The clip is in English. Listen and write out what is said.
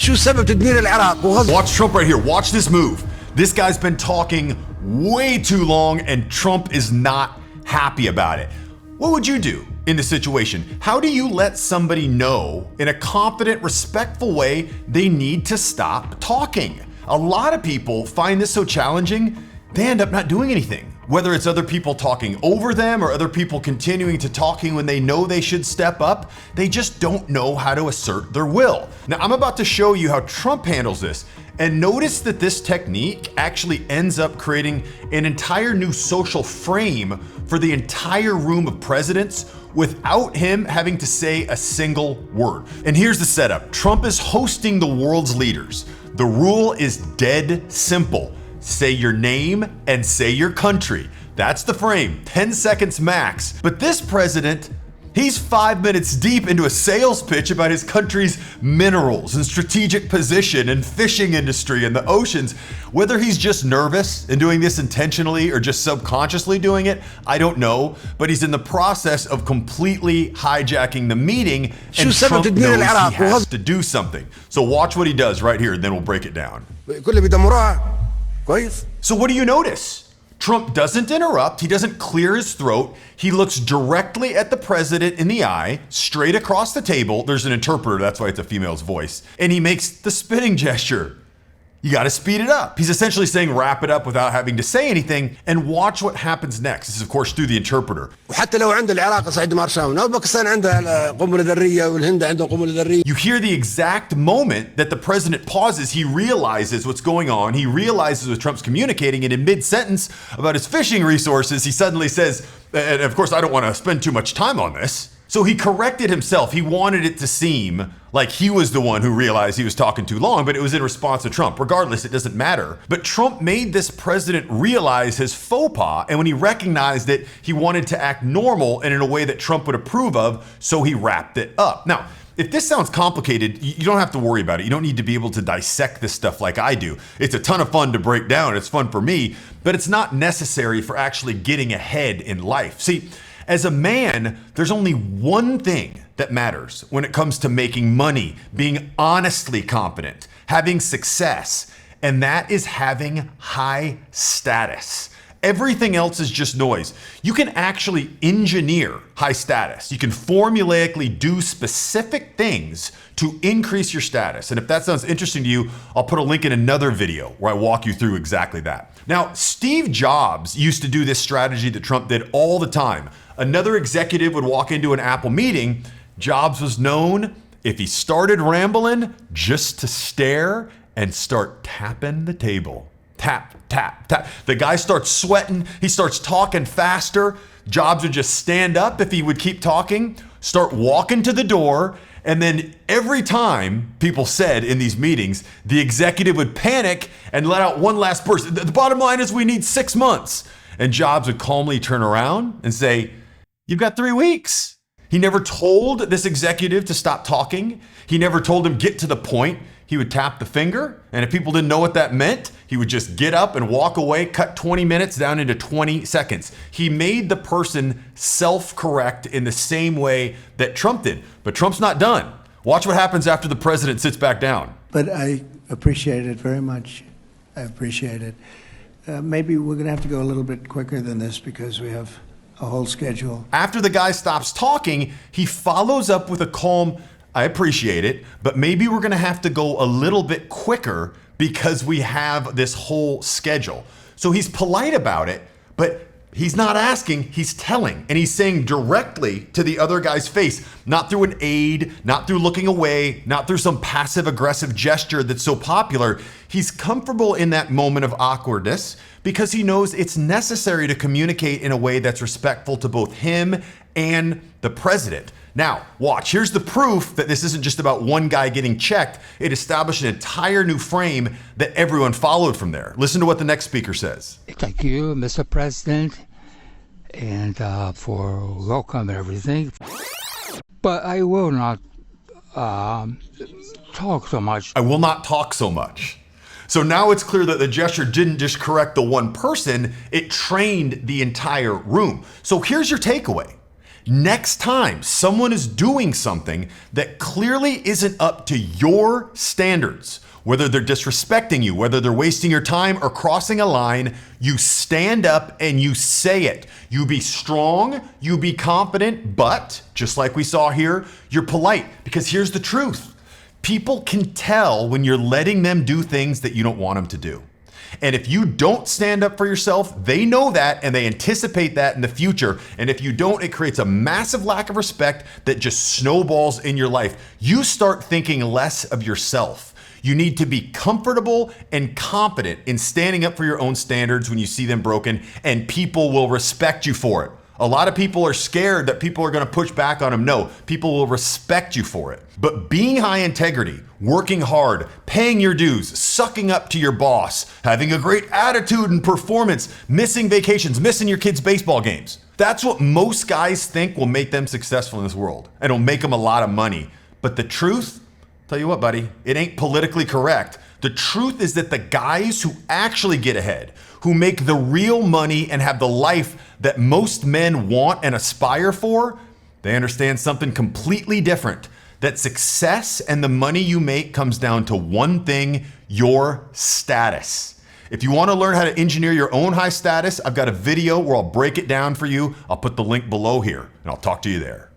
شو سبب تدمير العراق وغزو. Watch Trump right here. Watch this move. This guy's been talking way too long and Trump is not happy about it. What would you do in this situation? How do you let somebody know in a confident, respectful way they need to stop talking? A lot of people find this so challenging, they end up not doing anything. Whether it's other people talking over them or other people continuing to talking when they know they should step up, they just don't know how to assert their will. Now, I'm about to show you how Trump handles this. And notice that this technique actually ends up creating an entire new social frame for the entire room of presidents without him having to say a single word. And here's the setup. Trump is hosting the world's leaders. The rule is dead simple. Say your name and say your country. That's the frame, 10 seconds max. But this president, he's 5 minutes deep into a sales pitch about his country's minerals and strategic position and fishing industry and the oceans. Whether he's just nervous and doing this intentionally or just subconsciously doing it, I don't know. But he's in the process of completely hijacking the meeting, and Trump knows he has to do something. So watch what he does right here, and then we'll break it down. So what do you notice? Trump doesn't interrupt, he doesn't clear his throat, he looks directly at the president in the eye, straight across the table. There's an interpreter, that's why it's a female's voice, and he makes the spitting gesture. You gotta speed it up. He's essentially saying wrap it up without having to say anything, and watch what happens next. This is of course through the interpreter. You hear the exact moment that the president pauses, he realizes what's going on, he realizes what Trump's communicating, and in mid-sentence about his fishing resources, he suddenly says, and of course I don't wanna spend too much time on this. So he corrected himself. He wanted it to seem like he was the one who realized he was talking too long, but it was in response to Trump. Regardless, it doesn't matter. But Trump made this president realize his faux pas, and when he recognized it, he wanted to act normal and in a way that Trump would approve of, so he wrapped it up. Now, if this sounds complicated, you don't have to worry about it. You don't need to be able to dissect this stuff like I do. It's a ton of fun to break down. It's fun for me, but it's not necessary for actually getting ahead in life. See, as a man, there's only one thing that matters when it comes to making money, being honestly competent, having success, and that is having high status. Everything else is just noise. You can actually engineer high status. You can formulaically do specific things to increase your status. And if that sounds interesting to you, I'll put a link in another video where I walk you through exactly that. Now, Steve Jobs used to do this strategy that Trump did all the time. Another executive would walk into an Apple meeting. Jobs was known, if he started rambling, just to stare and start tapping the table. Tap, tap, tap. The guy starts sweating. He starts talking faster. Jobs would just stand up if he would keep talking, start walking to the door. And then every time, people said in these meetings, the executive would panic and let out one last person. The bottom line is we need 6 months. And Jobs would calmly turn around and say, you've got 3 weeks. He never told this executive to stop talking. He never told him get to the point. He would tap the finger, and if people didn't know what that meant, he would just get up and walk away, cut 20 minutes down into 20 seconds. He made the person self-correct in the same way that Trump did. But Trump's not done. Watch what happens after the president sits back down. But I appreciate it very much. I appreciate it. Maybe we're gonna have to go a little bit quicker than this because we have a whole schedule. After the guy stops talking, he follows up with a calm, I appreciate it, but maybe we're gonna have to go a little bit quicker because we have this whole schedule. So he's polite about it, but he's not asking, he's telling. And he's saying directly to the other guy's face, not through an aide, not through looking away, not through some passive aggressive gesture that's so popular. He's comfortable in that moment of awkwardness because he knows it's necessary to communicate in a way that's respectful to both him and the president. Now, watch, here's the proof that this isn't just about one guy getting checked. It established an entire new frame that everyone followed from there. Listen to what the next speaker says. Thank you, Mr. President, and for welcome and everything. But I will not talk so much. I will not talk so much. So now it's clear that the gesture didn't just correct the one person, it trained the entire room. So here's your takeaway. Next time someone is doing something that clearly isn't up to your standards, whether they're disrespecting you, whether they're wasting your time or crossing a line, you stand up and you say it. You be strong, you be confident, but just like we saw here, you're polite, because here's the truth. People can tell when you're letting them do things that you don't want them to do. And if you don't stand up for yourself, they know that and they anticipate that in the future. And if you don't, it creates a massive lack of respect that just snowballs in your life. You start thinking less of yourself. You need to be comfortable and confident in standing up for your own standards when you see them broken, and people will respect you for it. A lot of people are scared that people are going to push back on them. No, people will respect you for it. But being high integrity, working hard, paying your dues, sucking up to your boss, having a great attitude and performance, missing vacations, missing your kids' baseball games. That's what most guys think will make them successful in this world. And it'll make them a lot of money. But the truth, tell you what, buddy, it ain't politically correct. The truth is that the guys who actually get ahead, who make the real money and have the life that most men want and aspire for, they understand something completely different. That success and the money you make comes down to one thing: your status. If you want to learn how to engineer your own high status, I've got a video where I'll break it down for you. I'll put the link below here, and I'll talk to you there.